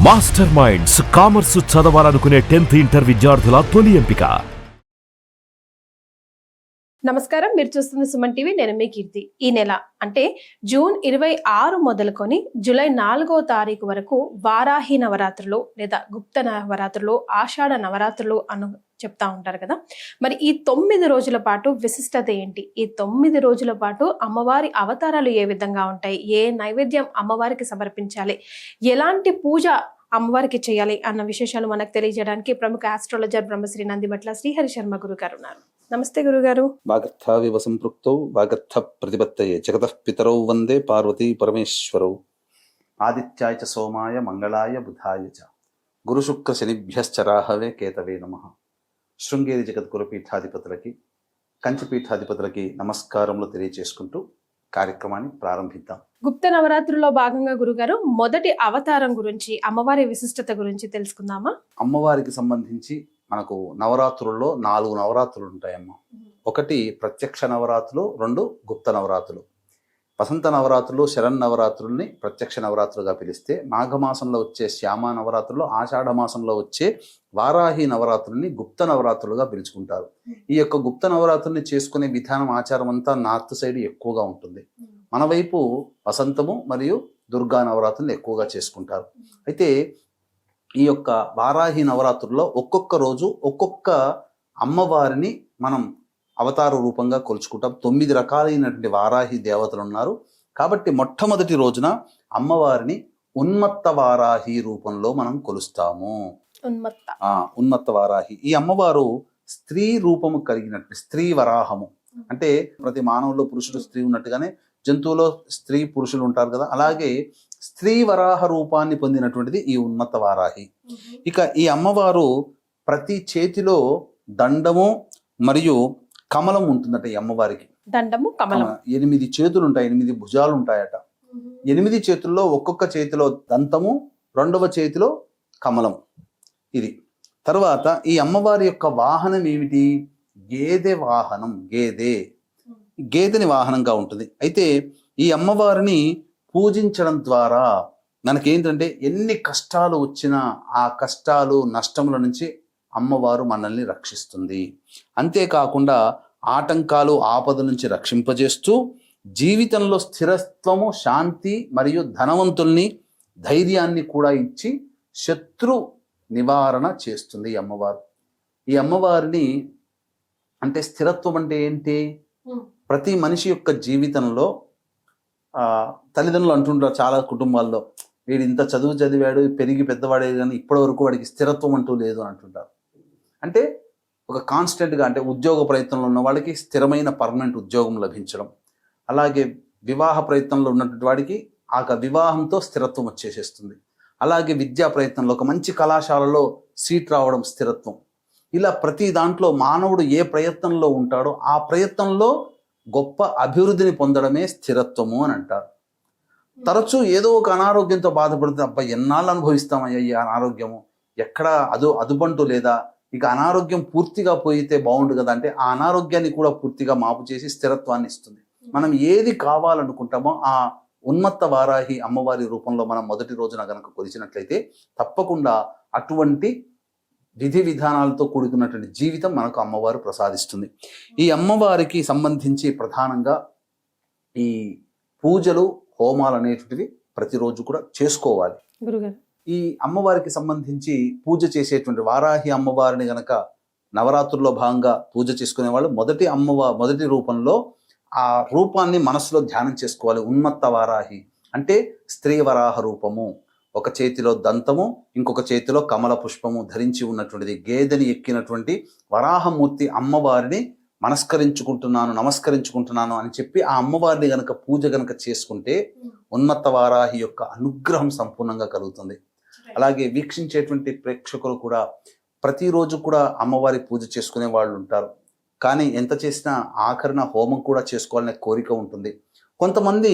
Master minds commerce చదవాలనుకునే 10th inter విద్యార్థుల తొలి ఎంపిక. నమస్కారం, మీరు చూస్తున్న సుమన్ టీవీ. నేను మీ కీర్తి. ఈ నెల అంటే జూన్ 26 మొదలుకొని జూలై 4వ తారీఖు వరకు వారాహి నవరాత్రులు లేదా గుప్త నవరాత్రులు, ఆషాఢ నవరాత్రులు అని చెప్తా ఉంటారు కదా. మరి ఈ 9 రోజుల పాటు విశిష్టత ఏంటి? ఈ 9 రోజుల పాటు అమ్మవారి అవతారాలు ఏ విధంగా ఉంటాయి? ఏ నైవేద్యం అమ్మవారికి సమర్పించాలి? ఎలాంటి పూజ అమ్మవారికి చేయాలి అన్న విశేషాలు మనకు తెలియజేయడానికి ప్రముఖ ఆస్ట్రాలజర్ బ్రహ్మశ్రీ నందిబట్ల శ్రీహరి శర్మ గురుగారు ఉన్నారు. నమస్తే గురుగారు. వాగర్థావివ సంపృక్తౌ వాగర్థ ప్రతిపత్తయే జగతః పితరౌ వందే పార్వతీ పరమేశ్వరౌ. ఆదిత్యాయ చ సోమాయ మంగళాయ బుధాయ చ గురు శుక్ర శనిభ్యశ్చ రాహవే కేతవే నమః. శృంగేరి జగద్గురు పీఠాధిపతులకి, కంచి పీఠాధిపతులకి నమస్కారములు తెలియజేసుకుంటూ కార్యక్రమాన్ని ప్రారంభిద్దాం. గుప్త నవరాత్రుల్లో భాగంగా గురుగారు మొదటి అవతారం గురించి, అమ్మవారి విశిష్టత గురించి తెలుసుకుందామా? అమ్మవారికి సంబంధించి మనకు నవరాత్రుల్లో 4 నవరాత్రులు ఉంటాయమ్మ. ఒకటి ప్రత్యక్ష నవరాత్రులు, 2 గుప్త నవరాత్రులు. వసంత నవరాత్రులు, శరన్నవరాత్రుల్ని ప్రత్యక్ష నవరాత్రులుగా పిలిస్తే, మాఘమాసంలో వచ్చే శ్యామ నవరాత్రులు, ఆషాఢ మాసంలో వచ్చే వారాహి నవరాత్రుల్ని గుప్త నవరాత్రులుగా పిలుచుకుంటారు. ఈ యొక్క గుప్త నవరాత్రుల్ని చేసుకునే విధానం, ఆచారం అంతా నార్త్ సైడ్ ఎక్కువగా ఉంటుంది. మన వైపు వసంతము మరియు దుర్గా నవరాత్రుల్ని ఎక్కువగా చేసుకుంటారు. అయితే ఈ యొక్క వారాహి నవరాత్రుల్లో ఒక్కొక్క రోజు ఒక్కొక్క అమ్మవారిని మనం అవతార రూపంగా కొలుచుకుంటాం. 9 రకాలైనటువంటి వారాహి దేవతలు ఉన్నారు. కాబట్టి మొట్టమొదటి రోజున అమ్మవారిని ఉన్మత్త వారాహి రూపంలో మనం కొలుస్తాము. ఉన్మత్త వారాహి. ఈ అమ్మవారు స్త్రీ రూపము కలిగినట్టు, స్త్రీ వరాహము. అంటే ప్రతి మానవుల్లో పురుషుడు స్త్రీ ఉన్నట్టుగానే జంతువులో స్త్రీ పురుషులు ఉంటారు కదా, అలాగే స్త్రీ వరాహ రూపాన్ని పొందినటువంటిది ఈ ఉన్మత్త వారాహి. ఇక ఈ అమ్మవారు ప్రతి చేతిలో దండము మరియు కమలం ఉంటుందట. ఈ అమ్మవారికి దండము, కమలం, 8 చేతులు ఉంటాయి, 8 భుజాలు ఉంటాయట. 8 చేతుల్లో ఒక్కొక్క చేతిలో దంతము, 2వ చేతిలో కమలం. ఇది తర్వాత ఈ అమ్మవారి యొక్క వాహనం ఏమిటి? గేదె వాహనం. గేదెని వాహనంగా ఉంటుంది. అయితే ఈ అమ్మవారిని పూజించడం ద్వారా మనకేంటంటే ఎన్ని కష్టాలు వచ్చినా ఆ కష్టాలు, నష్టముల నుంచి అమ్మవారు మనల్ని రక్షిస్తుంది. అంతేకాకుండా ఆటంకాలు, ఆపద నుంచి రక్షింపజేస్తూ జీవితంలో స్థిరత్వము, శాంతి మరియు ధనవంతుల్ని, ధైర్యాన్ని కూడా ఇచ్చి శత్రు నివారణ చేస్తుంది ఈ అమ్మవారు. ఈ అమ్మవారిని అంటే స్థిరత్వం అంటే ఏంటి? ప్రతి మనిషి యొక్క జీవితంలో తల్లిదండ్రులు అంటుంటారు చాలా కుటుంబాల్లో, వీడు ఇంత చదువు చదివాడు, పెరిగి పెద్దవాడే కానీ ఇప్పటి వరకు వాడికి స్థిరత్వం అంటూ లేదు అని అంటుంటారు. అంటే ఒక కాన్స్టెంట్గా, అంటే ఉద్యోగ ప్రయత్నంలో ఉన్న వాళ్ళకి స్థిరమైన పర్మనెంట్ ఉద్యోగం లభించడం, అలాగే వివాహ ప్రయత్నంలో ఉన్నటువంటి వాడికి ఆ వివాహంతో స్థిరత్వం వచ్చేసేస్తుంది. అలాగే విద్యా ప్రయత్నంలో ఒక మంచి కళాశాలలో సీట్ రావడం స్థిరత్వం. ఇలా ప్రతి దాంట్లో మానవుడు ఏ ప్రయత్నంలో ఉంటాడో ఆ ప్రయత్నంలో గొప్ప అభివృద్ధిని పొందడమే స్థిరత్వము అని అంటారు. తరచూ ఏదో ఒక అనారోగ్యంతో బాధపడుతుంది. అబ్బా, ఎన్నాళ్ళు అనుభవిస్తామయ్యా ఈ అనారోగ్యము, ఎక్కడ అదుపంటూ లేదా, ఇక అనారోగ్యం పూర్తిగా పోయితే బాగుండు కదా అంటే ఆ అనారోగ్యాన్ని కూడా పూర్తిగా మాపు చేసి స్థిరత్వాన్ని ఇస్తుంది. మనం ఏది కావాలనుకుంటామో ఆ ఉన్మత్త వారాహి అమ్మవారి రూపంలో మనం మొదటి రోజున గనక కొలిచినట్లయితే తప్పకుండా అటువంటి విధి విధానాలతో కూడుకున్నటువంటి జీవితం మనకు అమ్మవారు ప్రసాదిస్తుంది. ఈ అమ్మవారికి సంబంధించి ప్రధానంగా ఈ పూజలు, హోమాలు అనేటువంటివి ప్రతిరోజు కూడా చేసుకోవాలి. ఈ అమ్మవారికి సంబంధించి పూజ చేసేటువంటి వారాహి అమ్మవారిని గనక నవరాత్రుల్లో భాగంగా పూజ చేసుకునే వాళ్ళు మొదటి రూపంలో ఆ రూపాన్ని మనసులో ధ్యానం చేసుకోవాలి. ఉన్మత్త వారాహి అంటే స్త్రీ వరాహ రూపము. ఒక చేతిలో దంతము, ఇంకొక చేతిలో కమల పుష్పము ధరించి ఉన్నటువంటిది, గేదెని ఎక్కినటువంటి వరాహమూర్తి అమ్మవారిని నమస్కరించుకుంటున్నాను అని చెప్పి ఆ అమ్మవారిని గనక పూజ గనక చేసుకుంటే ఉన్మత్త వారాహి యొక్క అనుగ్రహం సంపూర్ణంగా కలుగుతుంది. అలాగే వీక్షించేటువంటి ప్రేక్షకులు కూడా ప్రతిరోజు కూడా అమ్మవారి పూజ చేసుకునే వాళ్ళు ఉంటారు. కానీ ఎంత చేసినా ఆఖరణ హోమం కూడా చేసుకోవాలనే కోరిక ఉంటుంది. కొంతమంది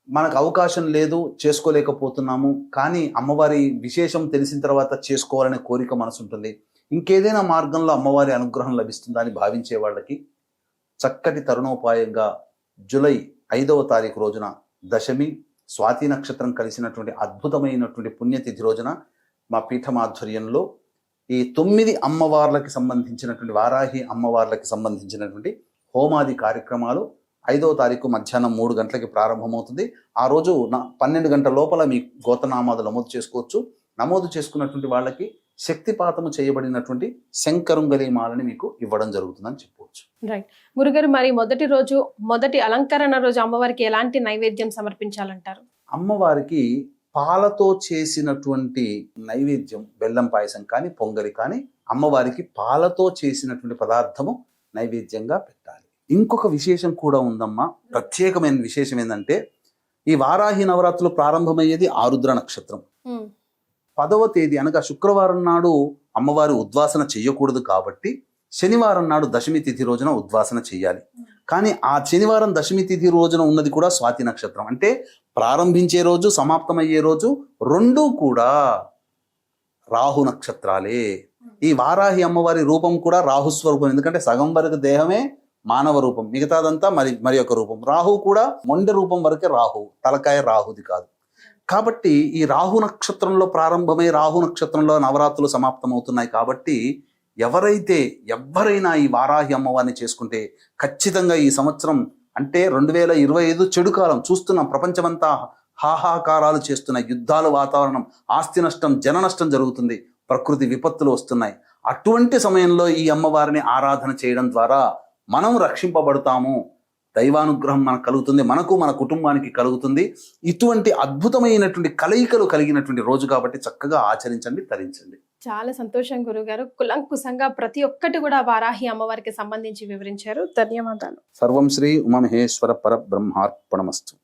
మనకు అవకాశం లేదు, చేసుకోలేకపోతున్నాము, కానీ అమ్మవారి విశేషం తెలిసిన తర్వాత చేసుకోవాలనే కోరిక మనసు ఉంటుంది. ఇంకేదైనా మార్గంలో అమ్మవారి అనుగ్రహం లభిస్తుందా అని భావించే వాళ్ళకి చక్కటి తరుణోపాయంగా జూలై 5వ తారీఖు రోజున దశమి స్వాతి నక్షత్రం కలిసినటువంటి అద్భుతమైనటువంటి పుణ్యతిథి రోజున మా పీఠం ఆధ్వర్యంలో ఈ 9 అమ్మవార్లకి సంబంధించినటువంటి వారాహి అమ్మవార్లకి సంబంధించినటువంటి హోమాది కార్యక్రమాలు 5వ తారీఖు మధ్యాహ్నం 3 గంటలకి ప్రారంభమవుతుంది. ఆ రోజు 12 గంటల లోపల మీ గోత్రనామాలు నమోదు చేసుకోవచ్చు. నమోదు చేసుకున్నటువంటి వాళ్ళకి శక్తిపాతము చేయబడినటువంటి శంకరుంగలి మాలని మీకు ఇవ్వడం జరుగుతుందని చెప్పవచ్చు. రైట్ గురుగారు, మరి మొదటి అలంకరణ రోజు అమ్మవారికి ఎలాంటి నైవేద్యం సమర్పించాలంటారు? అమ్మవారికి పాలతో చేసినటువంటి నైవేద్యం, బెల్లం పాయసం కానీ పొంగలి కానీ అమ్మవారికి పాలతో చేసినటువంటి పదార్థము నైవేద్యంగా పెట్టాలి. ఇంకొక విశేషం కూడా ఉందమ్మా. ప్రత్యేకమైన విశేషం ఏంటంటే ఈ వారాహి నవరాత్రులు ప్రారంభమయ్యేది ఆరుద్ర నక్షత్రం. 10వ తేదీ అనగా శుక్రవారం నాడు అమ్మవారి ఉద్వాసన చెయ్యకూడదు కాబట్టి శనివారం నాడు దశమి తిథి రోజున ఉద్వాసన చెయ్యాలి. కానీ ఆ శనివారం దశమి తిథి రోజున ఉన్నది కూడా స్వాతి నక్షత్రం. అంటే ప్రారంభించే రోజు సమాప్తమయ్యే రోజు రెండూ కూడా రాహు నక్షత్రాలే. ఈ వారాహి అమ్మవారి రూపం కూడా రాహుస్వరూపం. ఎందుకంటే సగం వరకు దేహమే మానవ రూపం, మిగతాదంతా మరి ఒక రూపం. రాహు కూడా మొండె రూపం వరకే రాహు, తలకాయ రాహుది కాదు. కాబట్టి ఈ రాహు నక్షత్రంలో ప్రారంభమై రాహు నక్షత్రంలో నవరాత్రులు సమాప్తమవుతున్నాయి. కాబట్టి ఎవరైనా ఈ వారాహి అమ్మవారిని చేసుకుంటే ఖచ్చితంగా ఈ సంవత్సరం అంటే 2025 చెడు కాలం చూస్తున్నాం. ప్రపంచమంతా హాహాకారాలు చేస్తున్నాయి, యుద్ధాలు, వాతావరణం, ఆస్తి నష్టం, జన నష్టం జరుగుతుంది, ప్రకృతి విపత్తులు వస్తున్నాయి. అటువంటి సమయంలో ఈ అమ్మవారిని ఆరాధన చేయడం ద్వారా మనం రక్షింపబడతాము, దైవానుగ్రహం మనకు కలుగుతుంది, మనకు మన కుటుంబానికి కలుగుతుంది. ఇటువంటి అద్భుతమైనటువంటి కలయికలు కలిగినటువంటి రోజు కాబట్టి చక్కగా ఆచరించండి, తరించండి. చాలా సంతోషం గురుగారు. కులంకుశంగా ప్రతి ఒక్కటి కూడా వారాహి అమ్మవారికి సంబంధించి వివరించారు. ధన్యవాదాలు. సర్వం శ్రీ ఉమామహేశ్వర పరబ్రహ్మార్పణమస్తు.